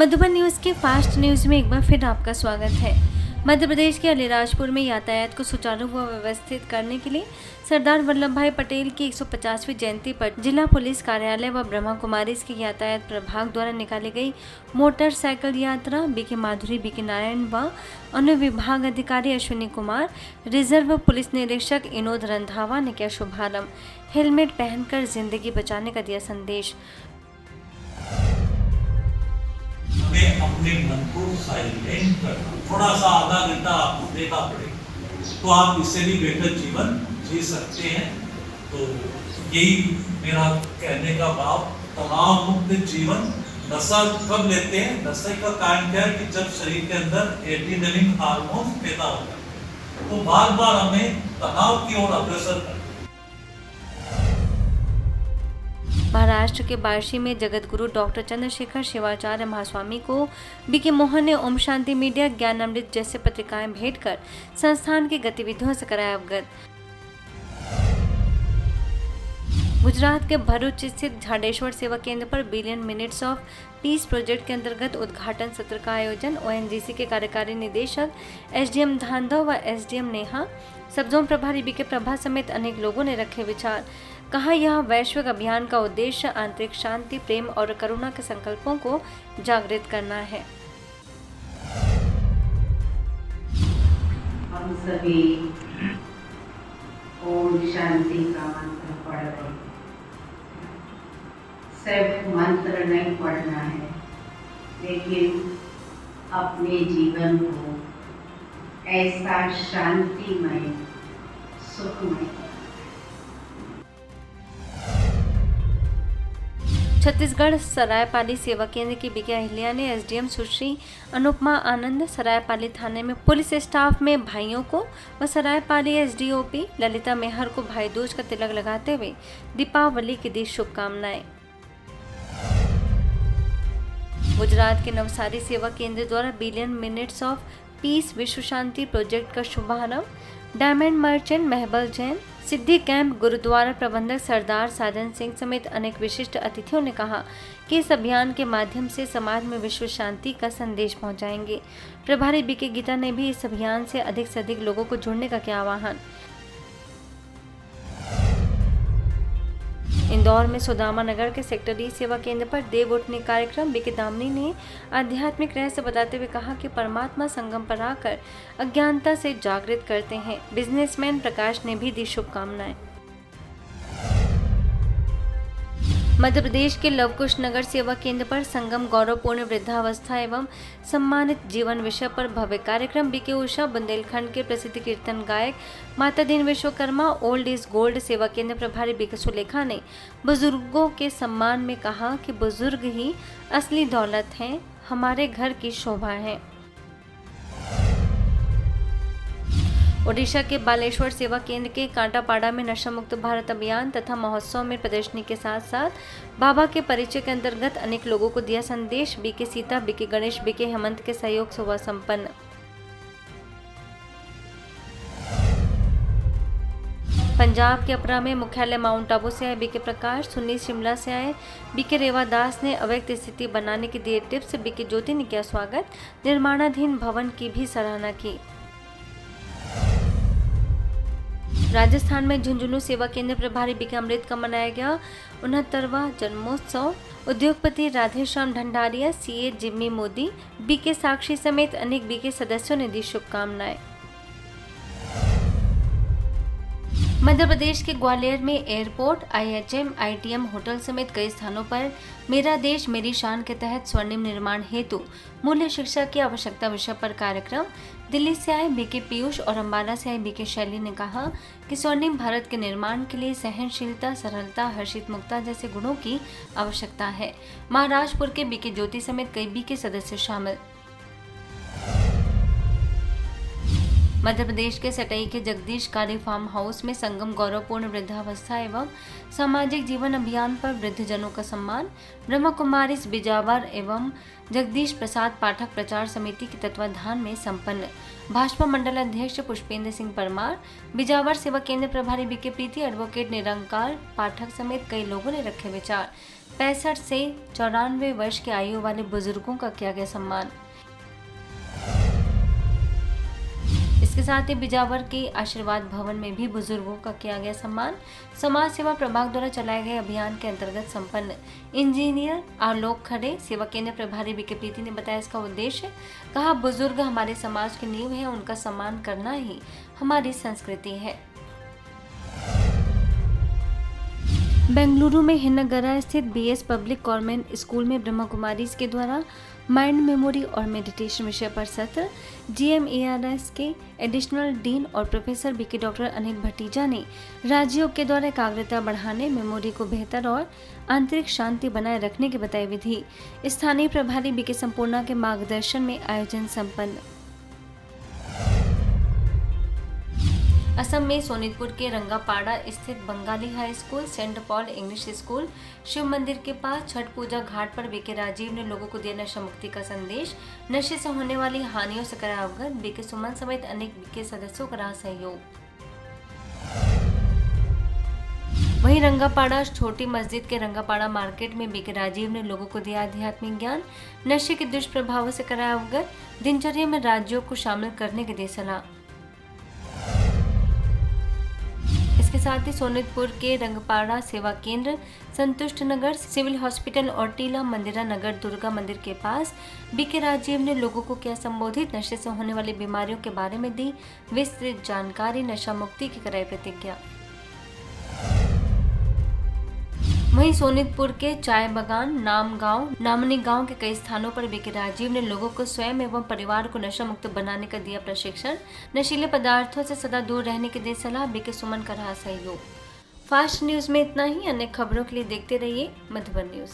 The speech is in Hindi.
मधुबन न्यूज़ के फास्ट न्यूज़ में एक बार फिर आपका स्वागत है। मध्य प्रदेश के अलीराजपुर में यातायात को सुचारू व व्यवस्थित करने के लिए सरदार वल्लभ भाई पटेल की 150वीं जयंती पर जिला पुलिस कार्यालय व ब्रह्मा कुमारीज के यातायात प्रभाग द्वारा निकाली गई मोटरसाइकिल यात्रा बीके माधुरी, बीके नारायण व अनुविभाग अधिकारी अश्विनी कुमार, रिजर्व पुलिस निरीक्षक इनोद रंधावा ने किया शुभारंभ। हेलमेट पहनकर जिंदगी बचाने का दिया संदेश। हमें अपने मन को साइलेंट करना, थोड़ा सा आधा घंटा आपको देना पड़ेगा तो आप इससे भी बेहतर जीवन जी सकते हैं। तो यही मेरा कहने का भाव, तनाव मुक्त जीवन। नशा कब लेते हैं? नशे का कारण क्या है कि जब शरीर के अंदर एड्रेनलिन हार्मोन पैदा होता है, तो बार बार हमें तनाव की ओर अग्रसर करना। महाराष्ट्र के बार्शी में जगत गुरु डॉक्टर चंद्रशेखर शिवाचार्य महास्वामी को बीके मोहन ने ओम शांति मीडिया, ज्ञान अमृत जैसे पत्रिकाएं भेंट कर संस्थान की गतिविधियों से कराया अवगत। गुजरात के भरूच स्थित झाडेश्वर सेवा केंद्र पर billion minutes of peace project के अंतर्गत उद्घाटन सत्र का आयोजन। ओएनजीसी के कार्यकारी निदेशक एसडीएम धांधव व एसडीएम नेहा, सब जोन प्रभारी बीके प्रभा समेत अनेक लोगों ने रखे विचार। कहा, यह वैश्विक अभियान का उद्देश्य आंतरिक शांति, प्रेम और करुणा के संकल्पों को जागृत करना है। हम सभी ओम शांति का मंत्र पढ़ रहे हैं। सिर्फ मंत्र नहीं पढ़ना है, लेकिन अपने जीवन को ऐसा शांतिमय, सुखमय। छत्तीसगढ़ सरायपाली सेवा केंद्र की बीके अहिल्या ने एसडीएम सुश्री अनुपमा आनंद, सरायपाली थाने में पुलिस स्टाफ में भाइयों को व सरायपाली एसडीओपी ललिता मेहर को भाई दूज का तिलक लगाते हुए दीपावली की दी शुभकामनाएं। गुजरात के नवसारी सेवा केंद्र द्वारा बिलियन मिनट्स ऑफ पीस विश्व शांति प्रोजेक्ट का शुभारंभ। डायमंड मर्चेंट महबल जैन, सिद्धि कैंप गुरुद्वारा प्रबंधक सरदार साजन सिंह समेत अनेक विशिष्ट अतिथियों ने कहा कि इस अभियान के माध्यम से समाज में विश्व शांति का संदेश पहुंचाएंगे। प्रभारी बीके गीता ने भी इस अभियान से अधिक लोगों को जुड़ने का किया आह्वान। इंदौर में सुदामा नगर के सेक्टर डी सेवा केंद्र पर देव उठनी कार्यक्रम। बीके दामनी ने आध्यात्मिक रहस्य बताते हुए कहा कि परमात्मा संगम पर आकर अज्ञानता से जागृत करते हैं। बिजनेसमैन प्रकाश ने भी दी शुभकामनाएं। मध्य प्रदेश के लवकुश नगर सेवा केंद्र पर संगम गौरवपूर्ण वृद्धावस्था एवं सम्मानित जीवन विषय पर भव्य कार्यक्रम। बीके उषा, बुंदेलखंड के प्रसिद्ध कीर्तन गायक माता दीन विश्वकर्मा ओल्ड इज गोल्ड सेवा केंद्र प्रभारी बीके सुलेखा ने बुजुर्गों के सम्मान में कहा कि बुजुर्ग ही असली दौलत हैं, हमारे घर की शोभा है। ओडिशा के बालेश्वर सेवा केंद्र के कांटापाड़ा में नशा मुक्त भारत अभियान तथा महोत्सव में प्रदर्शनी के साथ साथ बाबा के परिचय के अंतर्गत अनेक लोगों को दिया संदेश। BK Sita, BK Ganesh, BK Hemant के सहयोग से हुआ संपन्न। पंजाब के अपरा में मुख्यालय माउंट आबू से आए बीके प्रकाश, सुन्नी शिमला से आए बीके रेवा दास ने अव्यक्त स्थिति बनाने की दिए टिप्स। बीके ज्योति ने किया स्वागत, निर्माणाधीन भवन की भी सराहना की। राजस्थान में झुंझुनू सेवा केंद्र प्रभारी बीके अमृत का मनाया गया 69वां जन्मोत्सव। उद्योगपति राधेश्याम ढंडारिया, सीए जिम्मी मोदी, बीके साक्षी समेत अनेक बीके सदस्यों ने दी शुभकामनाएं। मध्य प्रदेश के ग्वालियर में एयरपोर्ट, आईएचएम, आईटीएम, होटल समेत कई स्थानों पर मेरा देश मेरी शान के तहत स्वर्णिम निर्माण हेतु मूल्य शिक्षा की आवश्यकता विषय पर कार्यक्रम। दिल्ली से आए बीके पीयूष और अम्बाला से आए बीके शैली ने कहा कि स्वर्णिम भारत के निर्माण के लिए सहनशीलता, सरलता, हर्षित मुक्ता जैसे गुणों की आवश्यकता है। महाराजपुर के बीके ज्योति समेत कई बीके सदस्य शामिल। मध्य प्रदेश के सटई के जगदीश कारी फार्म हाउस में संगम गौरवपूर्ण वृद्धावस्था एवं सामाजिक जीवन अभियान पर वृद्धजनों का सम्मान। ब्रह्मा कुमारीज बिजावर एवं जगदीश प्रसाद पाठक प्रचार समिति के तत्वाधान में संपन्न। भाजपा मंडल अध्यक्ष पुष्पेंद्र सिंह परमार, बिजावर सेवा केंद्र प्रभारी बीके प्रीति, एडवोकेट निरंकार पाठक समेत कई लोगों ने रखे विचार। 65 से 94 वर्ष की आयु वाले बुजुर्गों का किया गया सम्मान। इसके साथ ही बिजावर के आशीर्वाद भवन में भी बुजुर्गों का किया गया सम्मान। समाज सेवा प्रभाग द्वारा चलाए गए अभियान के अंतर्गत संपन्न इंजीनियर आलोक खड़े सेवा केंद्र प्रभारी बीके प्रीति ने बताया इसका उद्देश्य। कहा, बुजुर्ग हमारे समाज की नींव है, उनका सम्मान करना ही हमारी संस्कृति है। बेंगलुरु में हिन्नगरा स्थित बीएस पब्लिक गवर्नमेंट स्कूल में ब्रह्मा कुमारीज के द्वारा माइंड मेमोरी और मेडिटेशन विषय पर सत्र GMARS के एडिशनल डीन और professor BK doctor Anil Bhatija ने राजयोग के द्वारा एकाग्रता बढ़ाने, मेमोरी को बेहतर और आंतरिक शांति बनाए रखने की बताई विधि। स्थानीय प्रभारी बीके संपूर्णा के मार्गदर्शन में आयोजन संपन्न। असम में सोनितपुर के रंगापाड़ा स्थित Bengali high school, Saint Paul English school, Shiv मंदिर के पास छठ पूजा घाट पर बीके राजीव ने लोगों को दिया नशा मुक्ति का संदेश। नशे से होने वाली हानियों से कराया अवगत। बीके सुमन समेत अनेक बीके सदस्यों का रहा सहयोग। वहीं रंगापाड़ा छोटी मस्जिद के रंगापाड़ा मार्केट में बीके राजीव ने लोगों को दिया आध्यात्मिक ज्ञान। नशे के दुष्प्रभावों से कराया अवगत। दिनचर्या में राजयोग को शामिल करने की दी सलाह। इसके साथ ही सोनितपुर के रंगपाड़ा सेवा केंद्र, संतुष्ट नगर, सिविल हॉस्पिटल और टीला मंदिरा नगर दुर्गा मंदिर के पास बीके राजीव ने लोगों को किया संबोधित। नशे से होने वाली बीमारियों के बारे में दी विस्तृत जानकारी। नशा मुक्ति की कराई प्रतिज्ञा। वहीं सोनितपुर के चाय बगान, नाम गांव, नामनी गांव के कई स्थानों पर बीके राजीव ने लोगों को स्वयं एवं परिवार को नशा मुक्त बनाने का दिया प्रशिक्षण। नशीले पदार्थों से सदा दूर रहने की दी सलाह। बीके सुमन का रहा सहयोग। फास्ट न्यूज में इतना ही। अन्य खबरों के लिए देखते रहिए मधुबन न्यूज।